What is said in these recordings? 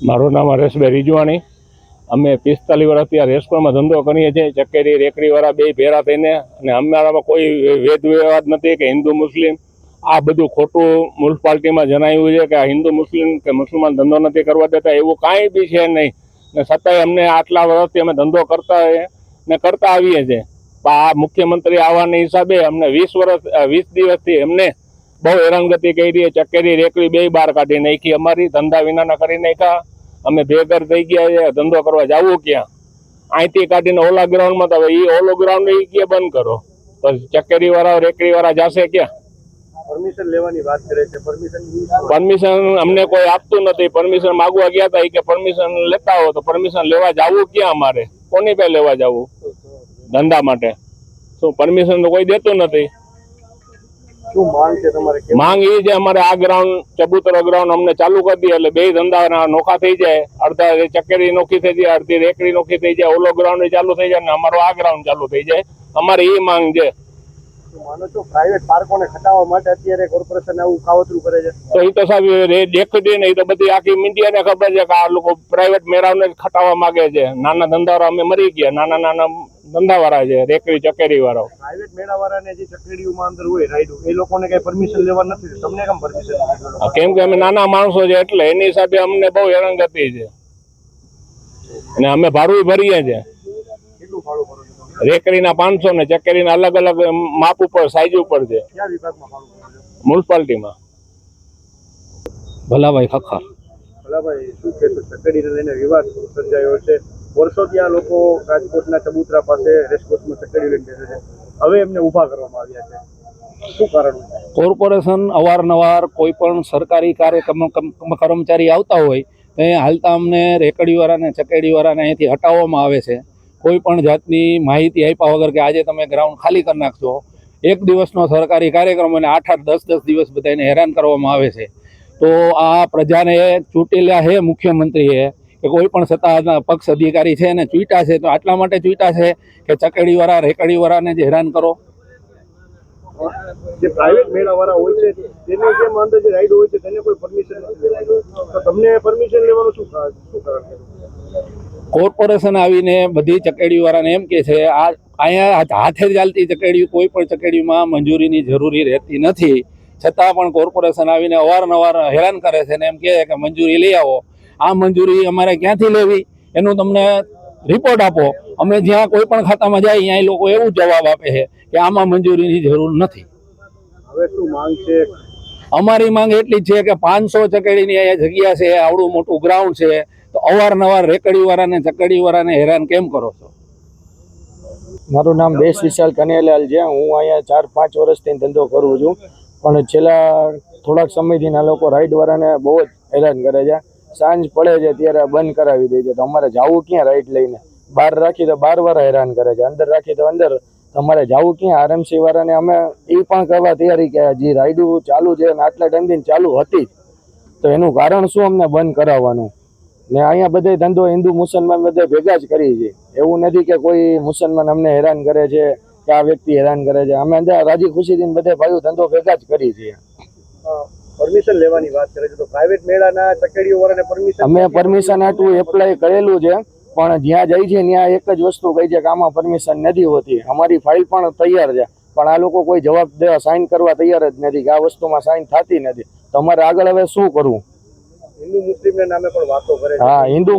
મારું નામ હરેશભાઈ રીજવાણી. અમે 45 વર્ષથી આ રેસ્ટોરન્ટમાં ધંધો કરીએ છીએ, ચકેરી રેકડીવાળા બે ભેરા થઈને. અને અમારામાં કોઈ વેદ વિવાદ નથી કે હિન્દુ મુસ્લિમ. આ બધું ખોટું મ્યુનિસિપાલિટીમાં જણાવ્યું છે કે આ હિન્દુ મુસ્લિમ કે મુસલમાન ધંધો નથી કરવા દેતા, એવું કાંઈ બી છે નહીં. ને છતાંય અમને આટલા વર્ષથી અમે ધંધો કરતા હોઈએ ને કરતા આવીએ છીએ. આ મુખ્યમંત્રી આવવાના હિસાબે અમને 20 દિવસથી એમને બહુ હેરાનગતિ કરી. ચકેરી રેકડી બે બહાર કાઢી નાખી, અમારી ધંધા વિનાના કરી નાખ્યા. અમે બેઘર થઈ ગયા છે, ધંધો કરવા જવું ક્યાં? અહીંથી કાઢીને ઓલા ગ્રાઉન્ડમાં, તો હવે એ ઓલો ગ્રાઉન્ડ એ ક્યાં બંધ કરો તો ચકેરી વાળા રેકડી વાળા જશે ક્યાં? પરમિશન લેવાની વાત કરે છે. પરમિશન અમને કોઈ આપતું નથી. પરમિશન માગવા ગયા હતા કે પરમિશન લેતા હો, તો પરમિશન લેવા જવું ક્યાં? અમારે કોની પાસે લેવા જવું ધંધા માટે? શું પરમિશન તો કોઈ દેતું નથી. શું માંગ છે તમારે? માંગ એ છે અમારે આ ગ્રાઉન્ડ ચબૂતરો ગ્રાઉન્ડ અમને ચાલુ કરી દે એટલે બે ધંધા નોખા થઈ જાય. અડધા ચકેરી નોખી થઈ જાય, અડધી રેકડી નોખી થઈ જાય, ઓલો ગ્રાઉન્ડ ચાલુ થઈ જાય ને અમારો આ ગ્રાઉન્ડ ચાલુ થઈ જાય. અમારે એ માંગ છે. માનો છો પ્રાઇવેટ પાર્કોને ખટાવવા માટે અત્યારે કોર્પોરેશન આવું કાવતરું કરે છે? તો એ તો સાહેબ દેખતી નહીં, તો બધી આખી મીડિયાને ખબર છે કે આ લોકો પ્રાઇવેટ મેળાવને જ ખટાવવા માંગે છે. નાના ધંધાવાળા અમે મરી ગયા, નાના ધંધાવાળા છે, રેકડી ચકેરી વાળા. પ્રાઇવેટ મેળાવાળાને જે ચકેડીઓમાં અંદર હોય રાઈડ, એ લોકોને કઈ પરમિશન લેવા નથી. તમને કેમ પરમિશન? કેમ કે અમે નાના માણસો છે એટલે એની હિસાબે અમને બહુ હેરાનગતિ છે. અને અમે ભાડું ભરીએ છીએ. કેટલું ભાડું ભરો છો? રેકડીના 500 ને ચકેરીના અલગ અલગ માપ ઉપર, સાઈઝ ઉપર છે. ક્યાં વિભાગમાં ભાડું ભરો છો? મ્યુનિસિપાલિટીમાં. ભલાભાઈ ખખા. ભલાભાઈ, શું કહેશો? ચકેડીને લઈને વિવાદ સર્જાયો છે. વર્ષોથી આ લોકો રાજકોટના ચબૂતરા પાસે રેસકોર્સમાં ચકેડી લઈને બેસે છે. હવે એમને ઊભા કરવામાં આવ્યા છે. શું કારણ? કોર્પોરેશન અવારનવાર કોઈ પણ સરકારી કર્મચારી આવતા હોય તો એ હાલતા અમને રેકડીવાળાને ચકેડીવાળાને અહીંથી હટાવવામાં આવે છે. કોઈ પણ જાતની માહિતી આપ્યા વગર કે આજે તમે ગ્રાઉન્ડ ખાલી કરી નાખશો. એક દિવસનો સરકારી કાર્યક્રમ અને 8-8, 10-10 દિવસ બધાને હેરાન કરવામાં આવે છે. તો આ પ્રજાને ચૂંટેલા છે મુખ્યમંત્રીએ કે કોઈ પણ સત્તાના પક્ષ અધિકારી છે અને ચૂંટા છે, તો આટલા માટે ચૂંટા છે કે ચકેડીવાળા રેકડીવાળાને જ હેરાન કરો. જે પ્રાઇવેટ મેળાવાળા હોય છે તેને જેમ અંદર જે રાઈડ હોય છે તેને કોઈ પરમિશન નથી લેવાની, તો તમને પરમિશન લેવાનું શું કારણ? કોર્પોરેશન આવીને બધી ચકેડીવાળાને એમ કે છે આ અહીંયા હાથે ચાલતી ચકેડી કોઈ પણ ચકેડીમાં મંજૂરીની જરૂરી રહેતી નથી. છતાં પણ કોર્પોરેશન આવીને અવારનવાર હેરાન કરે છે ને એમ કહે કે મંજૂરી લઈ આવો. આ મંજૂરી અમારે ક્યાંથી લેવી એનું તમને રિપોર્ટ આપો. અમે જ્યાં કોઈ પણ ખાતામાં જાય ત્યાં એ લોકો એવું જવાબ આપે છે કે આમાં મંજૂરીની જરૂર નથી. હવે શું માંગ છે? અમારી માંગ એટલી જ છે કે 500 ચકેડીની અહીંયા જગ્યા છે, આવડું મોટું ગ્રાઉન્ડ છે, તો અવારનવાર રેકડીવાળાને ચકેડીવાળાને હેરાન કેમ કરો છો? મારું નામ દેશ વિશાલ કનેલાલ છે. હું અહીંયા 4-5 વર્ષથી ધંધો કરું છું, પણ છેલ્લા થોડાક સમયથી આ લોકો રાઈડવાળાને બહુ જ હેરાન કરે છે. સાંજ પડે છે ત્યારે બંધ કરાવી દે છે. તો અમારે જવું ક્યાં? રાઈડ લઈને બહાર રાખી તો 12 વાર હેરાન કરે છે, અંદર રાખી તો અંદર. તમારે જવું ક્યાં? આરએમસી વાળાને અમે એ પણ કરવા તૈયારી કે જે રાઈડો ચાલુ છે અને આટલા ટાઈમથી ચાલુ હતી, તો એનું કારણ શું અમને બંધ કરાવવાનું? ને અહીંયા બધે ધંધો હિન્દુ મુસલમાન બધે ભેગા જ કરી છે. એવું નથી કે કોઈ મુસલમાન અમને હેરાન કરે છે કે આ વ્યક્તિ હેરાન કરે છે. અમે અંદર રાજી ખુશીથી બધે ભાઈઓ ધંધો ભેગા જ કરી છીએ. પરમિશન લેવાની વાત કરે છે તો પ્રાઇવેટ મેળાના ચકેડીઓ વાળાને પરમિશન? અમે પરમિશન આટલું એપ્લાય કરેલું છે, પણ જ્યાં જાય છે ત્યાં એક જ વસ્તુ કહી છે કે આમાં પરમિશન નથી હોતી. અમારી ફાઇલ પણ તૈયાર છે, પણ આ લોકો કોઈ જવાબ દેવા, સાઇન કરવા તૈયાર જ નથી કે આ વસ્તુમાં સાઇન થતી નથી. તો અમારે આગળ હવે શું કરવું? હિન્દુ મુસ્લિમને નામે પણ વાતો કરે છે. હા, હિન્દુ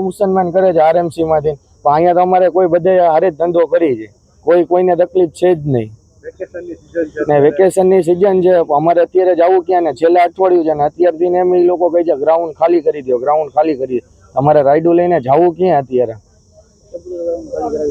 મુસલમાન કરે છે આરએમસી માંથી. પણ અહીંયા તો અમારે કોઈ બધે હારે જ ધંધો કરી છે, કોઈને તકલીફ છે જ નહીં. વેકેશનની સિઝન છે, અમારે અત્યારે જવું ક્યાં? ને છેલ્લા અઠવાડિયું છે ને અત્યારથી એમ એ લોકો કહે છે ગ્રાઉન્ડ ખાલી કરી દો, ગ્રાઉન્ડ ખાલી કરી દો. અમારે રાઈડો લઈને જવું ક્યાં અત્યારે?